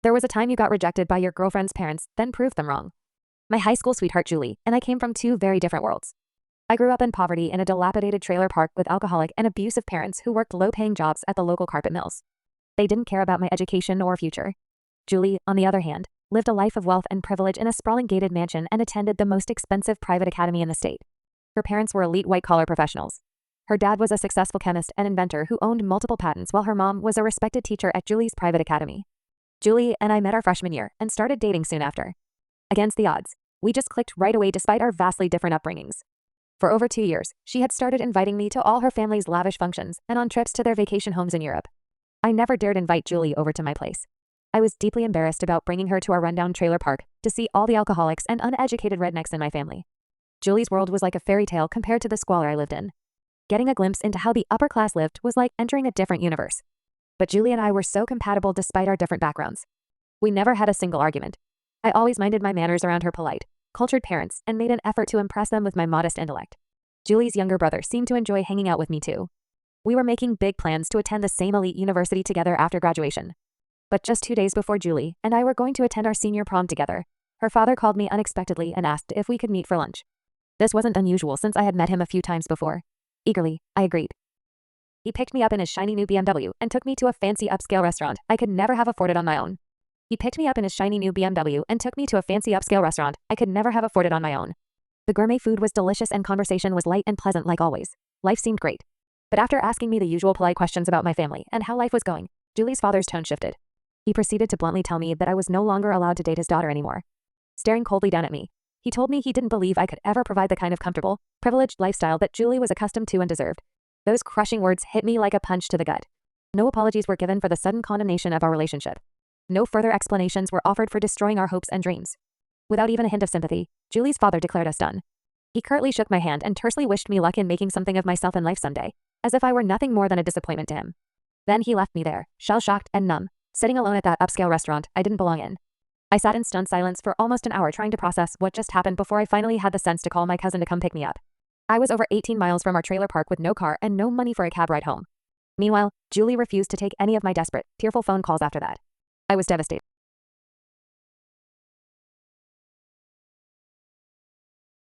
There was a time you got rejected by your girlfriend's parents, then proved them wrong. My high school sweetheart Julie and I came from two very different worlds. I grew up in poverty in a dilapidated trailer park with alcoholic and abusive parents who worked low-paying jobs at the local carpet mills. They didn't care about my education or future. Julie, on the other hand, lived a life of wealth and privilege in a sprawling gated mansion and attended the most expensive private academy in the state. Her parents were elite white-collar professionals. Her dad was a successful chemist and inventor who owned multiple patents while her mom was a respected teacher at Julie's private academy. Julie and I met our freshman year and started dating soon after. Against the odds, we just clicked right away despite our vastly different upbringings. For over 2 years, she had started inviting me to all her family's lavish functions and on trips to their vacation homes in Europe. I never dared invite Julie over to my place. I was deeply embarrassed about bringing her to our rundown trailer park to see all the alcoholics and uneducated rednecks in my family. Julie's world was like a fairy tale compared to the squalor I lived in. Getting a glimpse into how the upper class lived was like entering a different universe. But Julie and I were so compatible despite our different backgrounds. We never had a single argument. I always minded my manners around her polite, cultured parents and made an effort to impress them with my modest intellect. Julie's younger brother seemed to enjoy hanging out with me too. We were making big plans to attend the same elite university together after graduation. But just 2 days before Julie and I were going to attend our senior prom together, her father called me unexpectedly and asked if we could meet for lunch. This wasn't unusual since I had met him a few times before. Eagerly, I agreed. He picked me up in his shiny new BMW and took me to a fancy upscale restaurant I could never have afforded on my own. The gourmet food was delicious and conversation was light and pleasant like always. Life seemed great. But after asking me the usual polite questions about my family and how life was going, Julie's father's tone shifted. He proceeded to bluntly tell me that I was no longer allowed to date his daughter anymore. Staring coldly down at me, he told me he didn't believe I could ever provide the kind of comfortable, privileged lifestyle that Julie was accustomed to and deserved. Those crushing words hit me like a punch to the gut. No apologies were given for the sudden condemnation of our relationship. No further explanations were offered for destroying our hopes and dreams. Without even a hint of sympathy, Julie's father declared us done. He curtly shook my hand and tersely wished me luck in making something of myself in life someday, as if I were nothing more than a disappointment to him. Then he left me there, shell-shocked and numb, sitting alone at that upscale restaurant I didn't belong in. I sat in stunned silence for almost an hour trying to process what just happened before I finally had the sense to call my cousin to come pick me up. I was over 18 miles from our trailer park with no car and no money for a cab ride home. Meanwhile, Julie refused to take any of my desperate, tearful phone calls after that. I was devastated.